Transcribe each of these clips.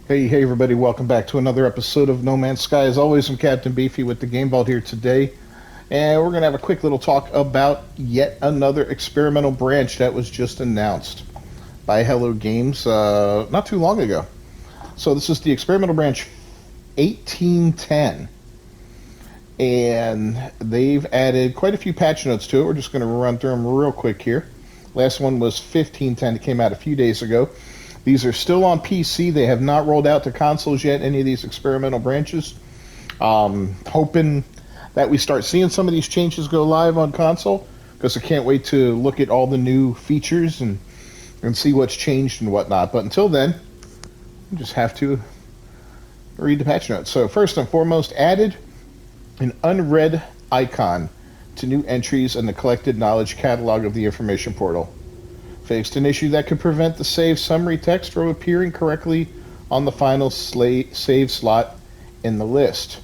Hey, everybody, welcome back to another episode of No Man's Sky. As always, I'm Captain Beefy with the Game Vault here today, and we're going to have a quick little talk about yet another experimental branch that was just announced by Hello Games not too long ago. So this is the experimental branch 1810, and they've added quite a few patch notes to it. We're just going to run through them real quick here. Last one was 1510. It came out a few days ago. These are still on PC. They have not rolled out to consoles yet, any of these experimental branches. Hoping that we start seeing some of these changes go live on console, because I can't wait to look at all the new features and see what's changed and whatnot. But until then, you just have to read the patch notes. So first and foremost, added an unread icon to new entries in the collected knowledge catalog of the information portal. Fixed an issue that could prevent the save summary text from appearing correctly on the final save slot in the list.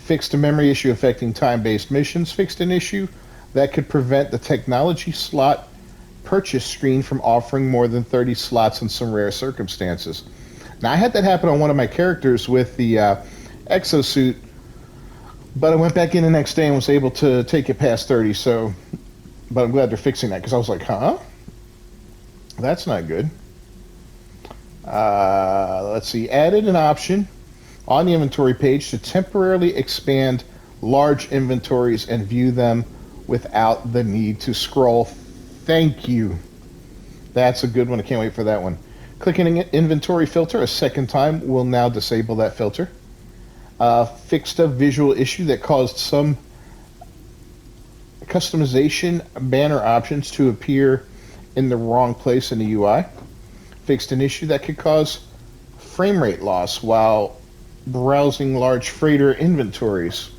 Fixed a memory issue affecting time-based missions. Fixed an issue that could prevent the technology slot purchase screen from offering more than 30 slots in some rare circumstances. Now, I had that happen on one of my characters with the exosuit, but I went back in the next day and was able to take it past 30, but I'm glad they're fixing that, because I was like, huh? That's not good. Let's see. Added an option on the inventory page to temporarily expand large inventories and view them without the need to scroll. Thank you. That's a good one. I can't wait for that one. Clicking an inventory filter a second time will now disable that filter. Fixed a visual issue that caused some customization banner options to appear in the wrong place in the UI. Fixed an issue that could cause frame rate loss while browsing large freighter inventories.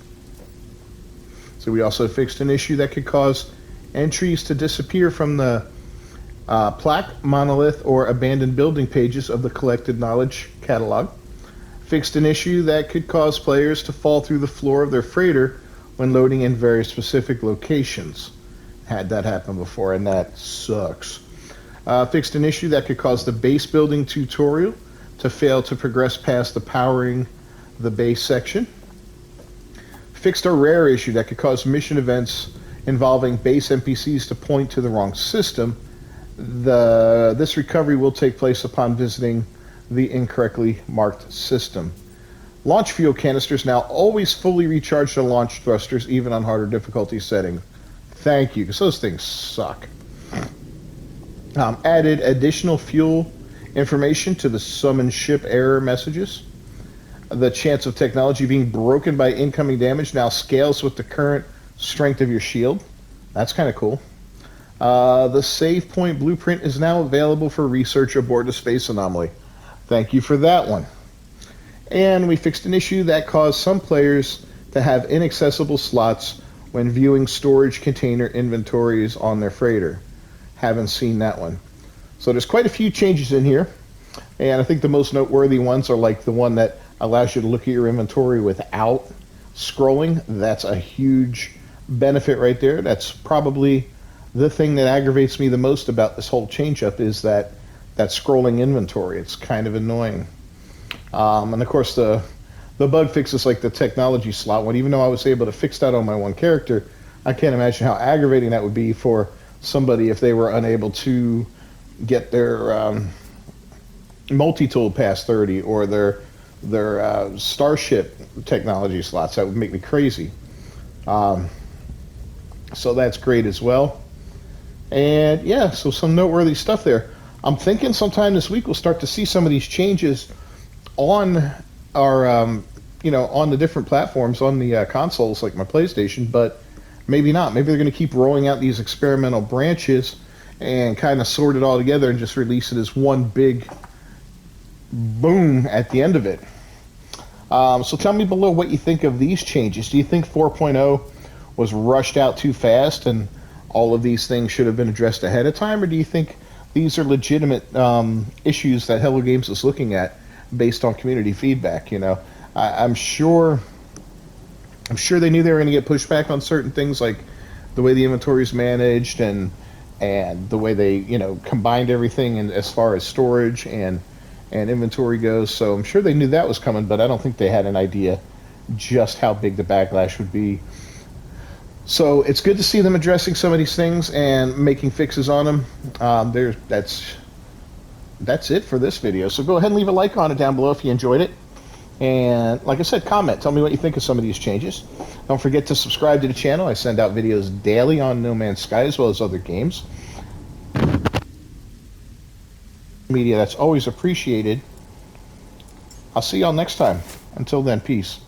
So we also fixed an issue that could cause entries to disappear from the plaque, monolith, or abandoned building pages of the collected knowledge catalog. Fixed an issue that could cause players to fall through the floor of their freighter when loading in very specific locations. Had that happen before, and that sucks. Fixed an issue that could cause the base building tutorial to fail to progress past the powering the base section. Fixed a rare issue that could cause mission events involving base NPCs to point to the wrong system. This recovery will take place upon visiting the incorrectly marked system. Launch fuel canisters now always fully recharge the launch thrusters, even on harder difficulty settings. Thank you, because those things suck. Added additional fuel information to the summon ship error messages. The chance of technology being broken by incoming damage now scales with the current strength of your shield. That's kind of cool. The save point blueprint is now available for research aboard the Space Anomaly. Thank you for that one. And we fixed an issue that caused some players to have inaccessible slots when viewing storage container inventories on their freighter. Haven't seen that one. So there's quite a few changes in here, and I think the most noteworthy ones are like the one that allows you to look at your inventory without scrolling. That's a huge benefit right there. That's probably the thing that aggravates me the most about this whole change-up, is that scrolling inventory. It's kind of annoying. And of course, the bug fixes like the technology slot one. Even though I was able to fix that on my one character, I can't imagine how aggravating that would be for somebody if they were unable to get their multi-tool past 30, or their Starship technology slots. That would make me crazy. So that's great as well. And yeah, so some noteworthy stuff there. I'm thinking sometime this week we'll start to see some of these changes on our on the different platforms, on the consoles like my PlayStation, but maybe not. Maybe they're going to keep rolling out these experimental branches and kind of sort it all together and just release it as one big boom at the end of it. So tell me below what you think of these changes. Do you think 4.0 was rushed out too fast and all of these things should have been addressed ahead of time, or do you think these are legitimate issues that Hello Games is looking at based on community feedback? I'm sure they knew they were going to get pushback on certain things, like the way the inventory is managed and the way they combined everything, and as far as storage and and inventory goes. So I'm sure they knew that was coming, but I don't think they had an idea just how big the backlash would be. So it's good to see them addressing some of these things and making fixes on them. That's it for this video. So go ahead and leave a like on it down below if you enjoyed it. And like I said, comment. Tell me what you think of some of these changes. Don't forget to subscribe to the channel. I send out videos daily on No Man's Sky as well as other games. Media, that's always appreciated. I'll see y'all next time. Until then, peace.